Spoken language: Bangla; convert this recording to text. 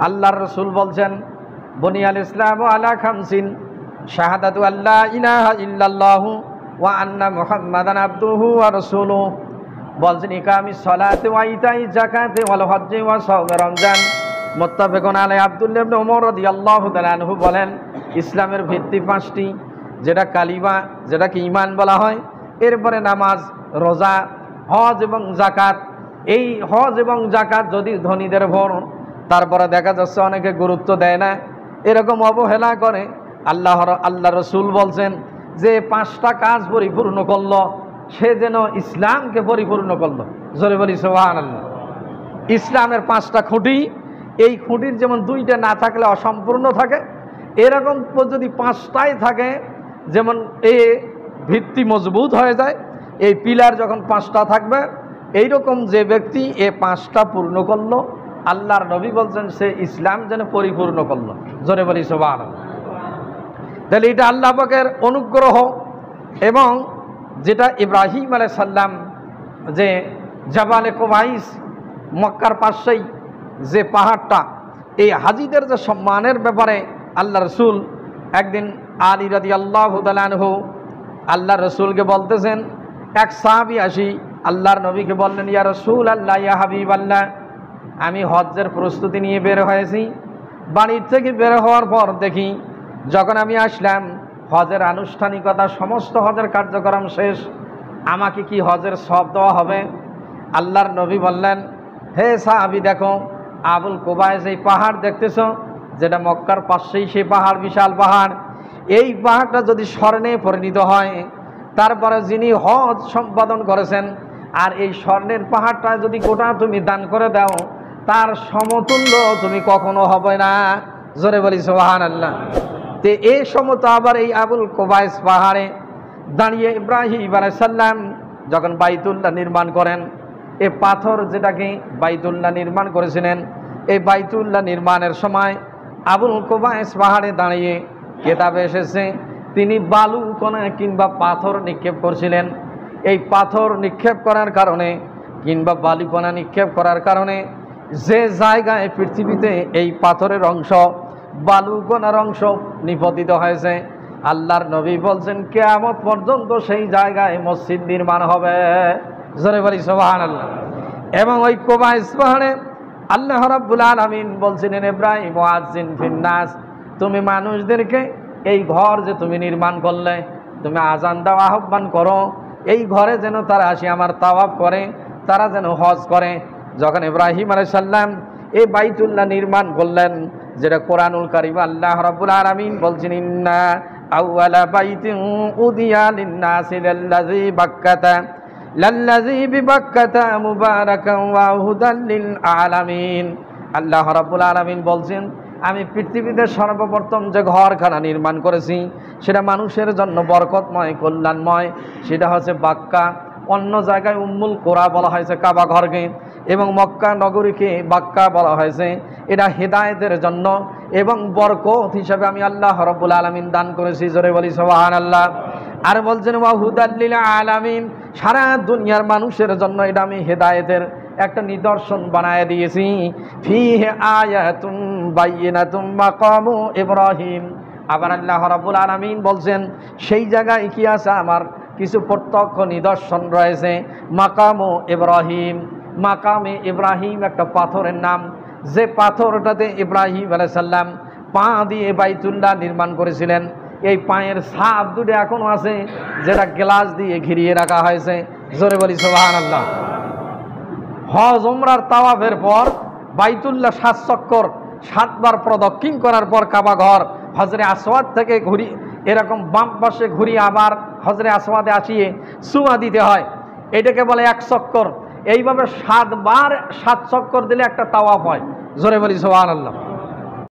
আল্লাহর রাসূল বলছেন বুনিয়াল ইসলামু আলা খামসিন শাহাদাতু আল্লা ইলাহা ইল্লাল্লাহু ওয়া আন্না মুহাম্মাদান আবদুহু ওয়া রাসূলুহু। বলছেন ইকামিস সালাতি ওয়া ইতাই যাকাতি ওয়াল হজ্জি ওয়া সাওমি রমজান। মুত্তাফাকুন আলাইহি। আব্দুল্লাহ ইবনে ওমর রাদিয়াল্লাহু তাআলা আনহু বলেন ইসলামের ভিত্তি পাঁচটি, যেটা কালিমা, যেটাকে ঈমান বলা হয়, এরপরে নামাজ, রোজা, হজ এবং যাকাত। এই হজ এবং যাকাত যদি ধনীদের ভর, তারপরে দেখা যাচ্ছে অনেকে গুরুত্ব দেয় না, এরকম অবহেলা করে। আল্লাহ রসুল বলছেন যে পাঁচটা কাজ পরিপূর্ণ করলো সে যেন ইসলামকে পরিপূর্ণ করলো। জোরে বলি সুবহানাল্লাহ। ইসলামের পাঁচটা খুঁটি, এই খুঁটির যেমন দুইটা না থাকলে অসম্পূর্ণ থাকে, এরকম যদি পাঁচটাই থাকে যেমন এই ভিত্তি মজবুত হয়ে যায়। এই পিলার যখন পাঁচটা থাকবে, এইরকম যে ব্যক্তি এ পাঁচটা পূর্ণ করলো, আল্লাহর নবী বলছেন সে ইসলাম যেন পরিপূর্ণ করলো। জোরে বলি সুবহানাল্লাহ। তাহলে এটা আল্লাহ পাকের অনুগ্রহ। এবং যেটা ইব্রাহিম আলাইহিস সালাম যে জাবালে কুবাইস মক্কার পাশেই যে পাহাড়টা, এই হাজিদের যে সম্মানের ব্যাপারে আল্লাহ রসুল একদিন আলী রাদিয়াল্লাহু তাআলা আনহু আল্লাহ রসুলকে বলতেছেন, এক সাহাবী আসি আল্লাহর নবীকে বললেন, ইয়া রাসূলুল্লাহ, ইয়া হাবিবাল্লাহ, আমি হজ্জের প্রস্তুতি নিয়ে বের হয়েছি। বাড়ির থেকে বের হওয়ার পর দেখি যখন আমি আসলাম হজের আনুষ্ঠানিকতা, সমস্ত হজের কার্যক্রম শেষ, আমাকে কি হজের সওয়াব দেওয়া হবে? আল্লাহর নবী বললেন, হে সাহাবী, দেখো আবুল কুবাইস এই পাহাড় দেখতেছ, যেটা মক্কার পাশেই সেই পাহাড়, বিশাল পাহাড়। এই পাহাড়টা যদি স্বর্ণে পরিণত হয়, তারপরে যিনি হজ সম্পাদন করেছেন, আর এই স্বর্ণের পাহাড়টা যদি গোটা তুমি দান করে দাও, তার সমতুল্য তুমি কখনো হবে না। জোরে বলি সুবহানাল্লাহ। তে এই সমত আবার এই আবুল কুবাইস পাহাড়ে দাঁড়িয়ে ইব্রাহিম আলাইহিস সালাম যখন বাইতুল্লাহ নির্মাণ করেন, এই পাথর যেটাকে বাইতুল্লাহ নির্মাণ করেছিলেন, এই বাইতুল্লাহ নির্মাণের সময় আবুল কুবাইস পাহাড়ে দাঁড়িয়ে কিতাবে এসেছে তিনি বালু কণা কিংবা পাথর নিক্ষেপ করছিলেন। এই পাথর নিক্ষেপ করার কারণে কিংবা বালুকণা নিক্ষেপ করার কারণে যে জায়গায় পৃথিবীতে এই পাথরের অংশ, বালুকণার অংশ নিপতিত হয়েছে, আল্লাহর নবী বলছেন কিয়ামত পর্যন্ত সেই জায়গায় মসজিদ নির্মাণ হবে। জোরে বলি সুবহানাল্লাহ। এবং ওই কুবাইস পাহাড়ে আল্লাহ রাব্বুল আলামিন বলছিলেন, ইব্রাহিম মুআজ্জিন ফিন্নাস, তুমি মানুষদেরকে এই ঘর যে তুমি নির্মাণ করলে, তুমি আজান দাও, আহ্বান করো, এই ঘরে যেন তারা আসি আমার তাওয়াফ করে, তারা যেন হজ করে। যখন ইব্রাহিম আলাইহিস সালাম এই বাইতুল্লাহ নির্মাণ করলেন, যেটা কোরআনুল কারীম আল্লাহ রাব্বুল আলামিন বলছেন, ইন্না আউওয়ালা বাইতিন উদিয়া লিন-নাসি লাল্লাযী বিবাক্কাতা মুবারাকান ওয়া হুদাল লিল আলামিন। আল্লাহ রাব্বুল আলামিন বলছেন, আমি পৃথিবীতে সর্বপ্রথম যে ঘরখানা নির্মাণ করেছি সেটা মানুষের জন্য বরকতময়, কল্যাণময়, সেটা হচ্ছে বাক্কা। অন্য জায়গায় উম্মুল কোরা বলা হয়েছে কাবা ঘরকে, এবং মক্কা নগরীকে বাক্কা বলা হয়েছে। এটা হেদায়েতের জন্য এবং বরকত হিসাবে আমি আল্লাহ রাব্বুল আলামিন দান করেছি। জোরে বলি সুবহানাল্লাহ। আর বলছেন ওয়া হুদাল লিল আলামিন, সারা দুনিয়ার মানুষের জন্য এটা আমি হেদায়েতের একটা নিদর্শন বানায় দিয়েছি। ফিহি আয়াতুন বাইয়িনাতুম মাকামু ইব্রাহিম। আবার আল্লাহ রাব্বুল আলামিন বলছেন সেই জায়গায় কি আছে, আমার কিছু প্রত্যক্ষ নিদর্শন রয়েছে। মাকামু ইব্রাহিম, মাকামে ইব্রাহিম একটা পাথরের নাম, যে পাথরটাতে ইব্রাহিম আলাইহিস সালাম পা দিয়ে বাইতুল্লাহ নির্মাণ করেছিলেন। এই পায়ের ছাপ দুটো এখনো আছে, যেটা গ্লাস দিয়ে ঘিরিয়ে রাখা হয়েছে। জোরে বলি সুবহানাল্লাহ। হজ উমরার তাওয়াফের পর বাইতুল্লাহ 7 চক্কর 7 বার প্রদক্ষিণ করার পর কাবা ঘর হজরে আসওয়াদ থেকে ঘুরি এরকম বাম পাশে ঘুরিয়ে আবার হজরে আসওয়াদে আসিয়ে সুমা দিতে হয়, এটাকে বলে 1 চক্কর। এইভাবে 7 বার 7 চক্কর দিলে একটা তাওয়াফ হয়। জোরে বলি সুবহানাল্লাহ।